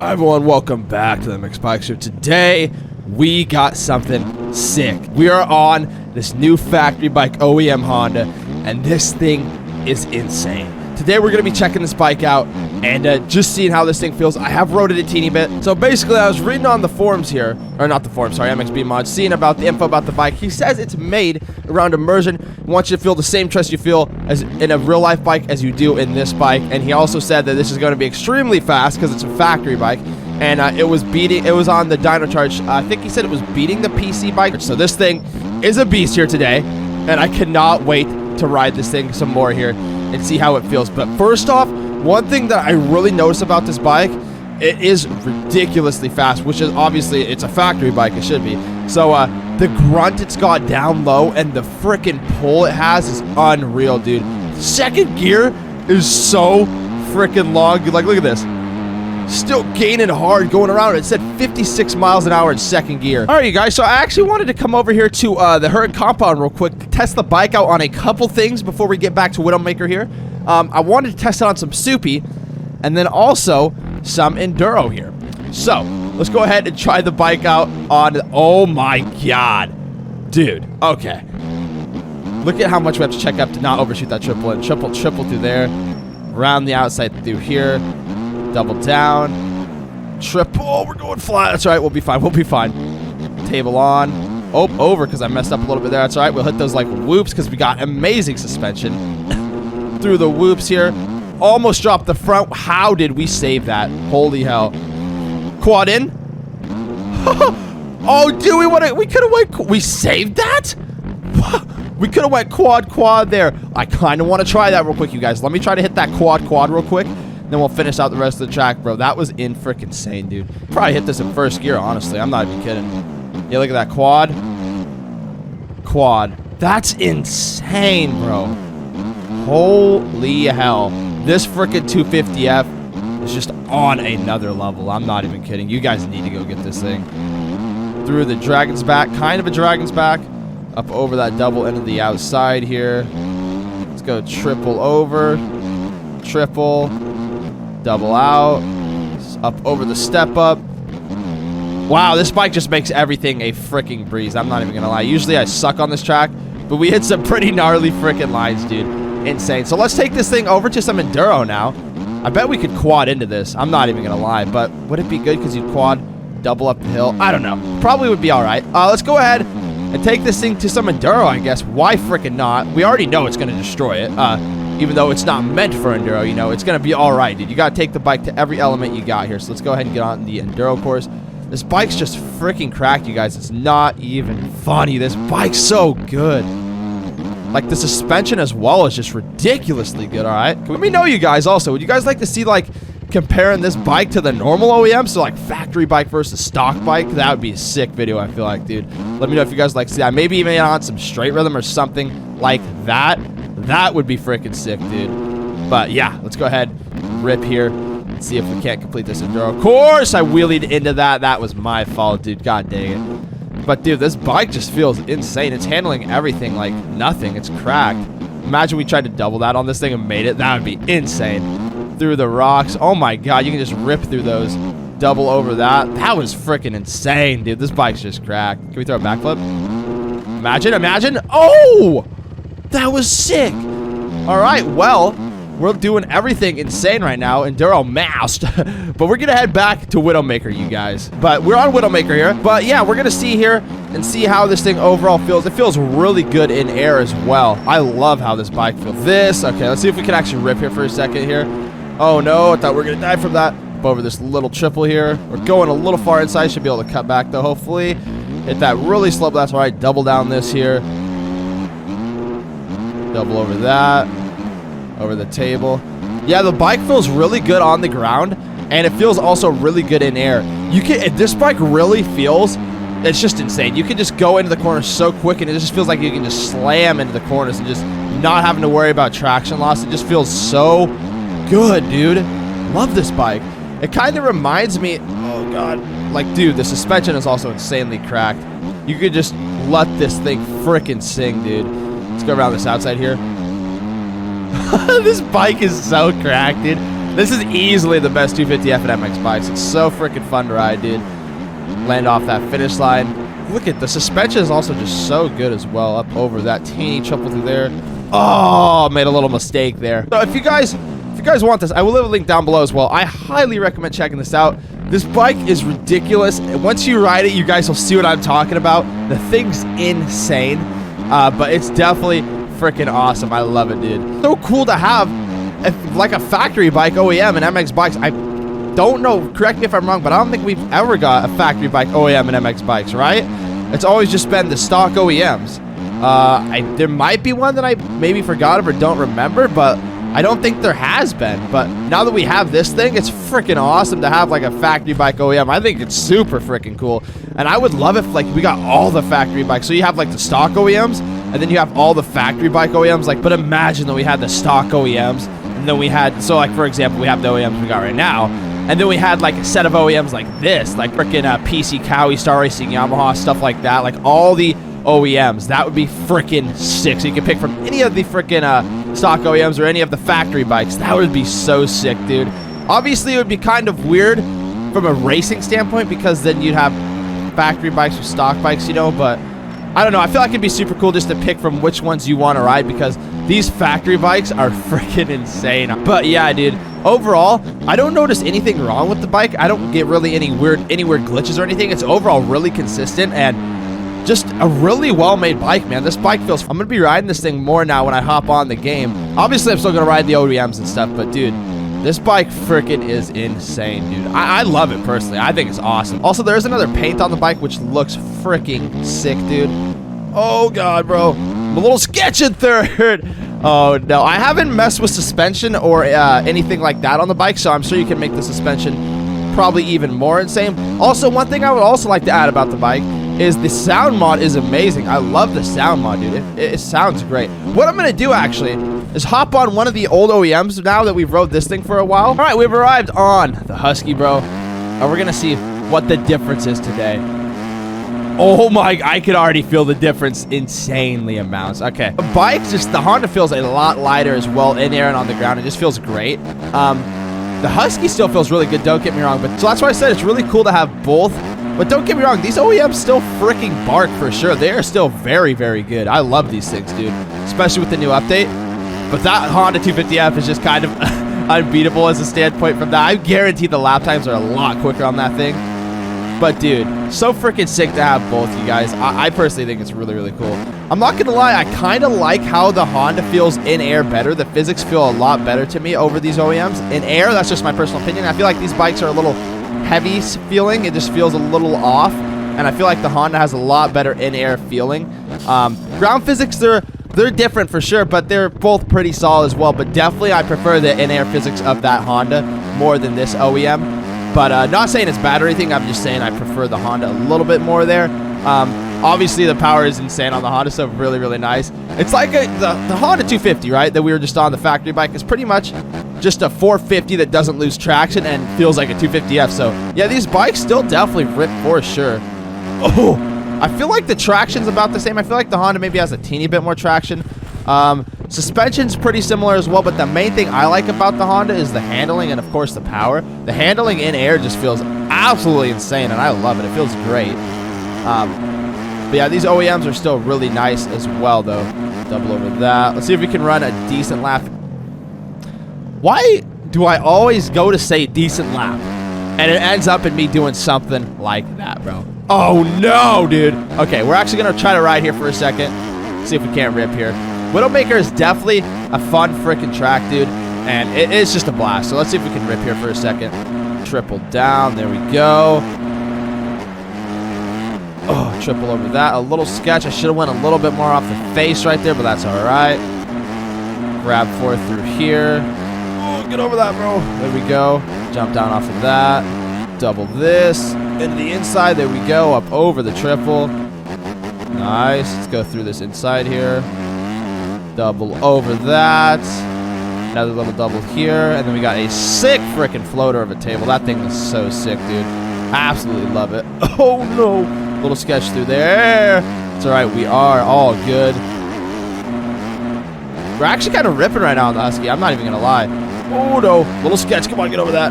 Hi everyone, welcome back to the Mxbikes Show. Today, we got something sick. We are on this new factory bike OEM Honda, and this thing is insane. Today we're going to be checking this bike out and just seeing how this thing feels. I have rode it a teeny bit. So basically, I was reading on the forums here, or not the forums, sorry, MXB Mod, seeing about the info about the bike. He says it's made around immersion. He wants you to feel the same trust you feel as in a real life bike as you do in this bike. And he also said that this is going to be extremely fast because it's a factory bike. And it was on the dyno charge. I think he said it was beating the PC bike. So this thing is a beast here today. And I cannot wait to ride this thing some more here and see how it feels. But first off, one thing that I really notice about this bike, it is ridiculously fast, which is obviously, it's a factory bike, it should be. So the grunt it's got down low and the freaking pull it has is unreal, dude. Second gear is so freaking long. Like, look at this. Still gaining hard going around. It said 56 miles an hour in second gear. All right, you guys, so I actually wanted to come over here to the Herd compound real quick, test the bike out on a couple things before we get back to Widowmaker here. I wanted to test it on some soupy and then also some enduro here. So let's go ahead and try the bike out on, oh my god, dude. Okay, look at how much we have to check up to not overshoot that triple and triple through there, around the outside through here, double down, triple. We're going flat. That's all right, we'll be fine, we'll be fine. Table on. Oh, over because I messed up a little bit there. That's all right, we'll hit those like whoops because we got amazing suspension. Through the whoops here. Almost dropped the front. How did we save that? Holy hell. Quad in. Oh, dude, we could have went, we saved that? We could have went quad there. I kind of want to try that real quick, you guys. Let me try to hit that quad real quick. Then we'll finish out the rest of the track, bro. That was in freaking insane, dude. Probably hit this in first gear, honestly. I'm not even kidding. Yeah, look at that quad. That's insane, bro. Holy hell. This frickin' 250F is just on another level. I'm not even kidding. You guys need to go get this thing. Through the dragon's back. Kind of a dragon's back. Up over that double end of the outside here. Let's go triple over. Triple. Double out. Up over the step up. Wow, this bike just makes everything a freaking breeze. I'm not even going to lie. Usually I suck on this track, but we hit some pretty gnarly freaking lines, dude. Insane. So let's take this thing over to some enduro now. I bet we could quad into this. I'm not even gonna lie, but would it be good because you'd quad double up the hill? I don't know. Probably would be all right. Let's go ahead and take this thing to some enduro, I guess. Why freaking not? We already know it's gonna destroy it. Even though it's not meant for enduro, you know, it's gonna be all right, dude. You gotta take the bike to every element you got here. So let's go ahead and get on the enduro course. This bike's just freaking cracked, you guys. It's not even funny. This bike's so good. Like, the suspension as well is just ridiculously good, all right? Let me know, you guys, also. Would you guys like to see, like, comparing this bike to the normal OEM? So, like, factory bike versus stock bike? That would be a sick video, I feel like, dude. Let me know if you guys like to see that. Maybe even on some straight rhythm or something like that. That would be freaking sick, dude. But, yeah, let's go ahead, rip here, and see if we can't complete this enduro. Of course, I wheelied into that. That was my fault, dude. God dang it. But, dude, this bike just feels insane. It's handling everything like nothing. It's cracked. Imagine we tried to double that on this thing and made it. That would be insane. Through the rocks. Oh, my God. You can just rip through those. Double over that. That was freaking insane, dude. This bike's just cracked. Can we throw a backflip? Imagine. Oh! That was sick. All right, well, we're doing everything insane right now. Enduro masked. But we're going to head back to Widowmaker, you guys. But we're on Widowmaker here. But, yeah, we're going to see here and see how this thing overall feels. It feels really good in air as well. I love how this bike feels. Okay, let's see if we can actually rip here for a second here. Oh, no, I thought we were going to die from that. Up over this little triple here. We're going a little far inside. Should be able to cut back, though, hopefully. Hit that really slow, but that's all right. Double down this here. Double over that. Over the table. Yeah, the bike feels really good on the ground, and it feels also really good in air. This bike really feels, it's just insane. You can just go into the corners so quick, and it just feels like you can just slam into the corners and just not having to worry about traction loss. It just feels so good, dude. Love this bike. It kind of reminds me, oh god, like, dude, the suspension is also insanely cracked. You could just let this thing frickin' sing, dude. Let's go around this outside here. This bike is so cracked, dude. This is easily the best 250F at Mxbikes. It's so freaking fun to ride, dude. Land off that finish line. Look at the suspension is also just so good as well. Up over that teeny triple through there. Oh, made a little mistake there. So if you guys want this, I will leave a link down below as well. I highly recommend checking this out. This bike is ridiculous. Once you ride it, you guys will see what I'm talking about. The thing's insane, but it's definitely freaking awesome. I love it, dude. So cool to have like a factory bike OEM and Mxbikes. I don't know, correct me if I'm wrong, but I don't think we've ever got a factory bike OEM and Mxbikes, right? It's always just been the stock OEMs. There might be one that I maybe forgot of or don't remember, but I don't think there has been. But now that we have this thing, it's freaking awesome to have like a factory bike OEM. I think it's super freaking cool. And I would love if like we got all the factory bikes. So you have like the stock OEMs and then you have all the factory bike OEMs. Like, but imagine that we had the stock OEMs and then we had, so like for example, we have the OEMs we got right now. And then we had like a set of OEMs like this, like freaking PC Cowie, Star Racing, Yamaha, stuff like that. Like all the OEMs. That would be freaking sick. So you can pick from any of the freaking stock OEMs or any of the factory bikes. That would be so sick, dude. Obviously, it would be kind of weird from a racing standpoint because then you'd have factory bikes with stock bikes, you know, but I don't know. I feel like it'd be super cool just to pick from which ones you want to ride because these factory bikes are freaking insane. But yeah, dude, overall, I don't notice anything wrong with the bike. I don't get really any weird glitches or anything. It's overall really consistent and just a really well-made bike, man. This bike feels... I'm going to be riding this thing more now when I hop on the game. Obviously, I'm still going to ride the OEMs and stuff, but dude, this bike freaking is insane, dude. I love it personally. I think it's awesome. Also, there's another paint on the bike, which looks freaking sick, dude. Oh, God, bro. I'm a little sketch in third. Oh, no. I haven't messed with suspension or anything like that on the bike, so I'm sure you can make the suspension probably even more insane. Also, one thing I would also like to add about the bike is the sound mod is amazing. I love the sound mod, dude. It sounds great. What I'm going to do, actually, is hop on one of the old OEMs now that we've rode this thing for a while. All right, we've arrived on the Husky, bro. And we're going to see what the difference is today. Oh, my. I could already feel the difference insanely amounts. Okay. The bike, the Honda feels a lot lighter as well in air and on the ground. It just feels great. The Husky still feels really good, don't get me wrong. But so that's why I said it's really cool to have both. But don't get me wrong, these OEMs still freaking bark for sure. They are still very, very good. I love these things, dude, especially with the new update. But that Honda 250F is just kind of unbeatable as a standpoint from that. I guarantee the lap times are a lot quicker on that thing. But, dude, so freaking sick to have both, you guys. I personally think it's really, really cool. I'm not going to lie, I kind of like how the Honda feels in air better. The physics feel a lot better to me over these OEMs. In air, that's just my personal opinion. I feel like these bikes are a little heavy feeling. It just feels a little off, and I feel like the Honda has a lot better in-air feeling. Ground physics, they're different for sure, but they're both pretty solid as well. But definitely I prefer the in-air physics of that Honda more than this OEM. But not saying it's bad or anything, I'm just saying I prefer the Honda a little bit more there. Obviously the power is insane on the Honda, so really, really nice. It's like the Honda 250, right, that we were just on, the factory bike, is pretty much just a 450 that doesn't lose traction and feels like a 250F. So yeah, these bikes still definitely rip for sure. Oh, I feel like the traction's about the same. I feel like the Honda maybe has a teeny bit more traction. Suspension's pretty similar as well, but the main thing I like about the Honda is the handling and of course the power. The handling in air just feels absolutely insane, and I love it. It feels great. But yeah, these OEMs are still really nice as well, though. Double over that. Let's see if we can run a decent lap. Why do I always go to say decent lap, and it ends up in me doing something like that, bro? Oh, no, dude. Okay, we're actually going to try to ride here for a second. See if we can't rip here. Widowmaker is definitely a fun freaking track, dude, and it is just a blast. So let's see if we can rip here for a second. Triple down. There we go. Oh, triple over that. A little sketch. I should have went a little bit more off the face right there, but that's all right. Grab four through here. Oh, get over that, bro. There we go. Jump down off of that. Double this. Into the inside. There we go. Up over the triple. Nice. Let's go through this inside here. Double over that. Another little double here. And then we got a sick freaking floater of a table. That thing is so sick, dude. Absolutely love it. Oh, no. Little sketch through there. It's all right. We are all good. We're actually kind of ripping right now on the Husky. I'm not even going to lie. Oh, no. Little sketch. Come on, get over that.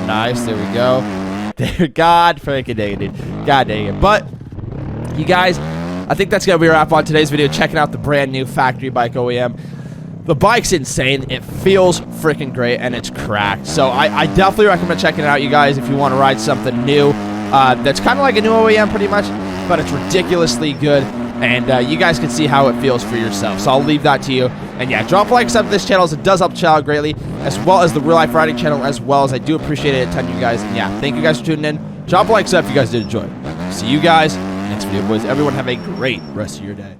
Nice. There we go. There. God freaking dang it, dude. God dang it. But, you guys, I think that's going to be a wrap on today's video. Checking out the brand new factory bike OEM. The bike's insane. It feels freaking great, and it's cracked. So I definitely recommend checking it out, you guys, if you want to ride something new. That's kind of like a new OEM pretty much, but it's ridiculously good. And you guys can see how it feels for yourself. So I'll leave that to you. And yeah, drop a like, sub to this channel, as it does help the channel greatly, as well as the Real Life Riding channel as well, as I do appreciate it a ton, you guys. And yeah, thank you guys for tuning in. Drop a like, sub if you guys did enjoy. See you guys next video, boys. Everyone have a great rest of your day.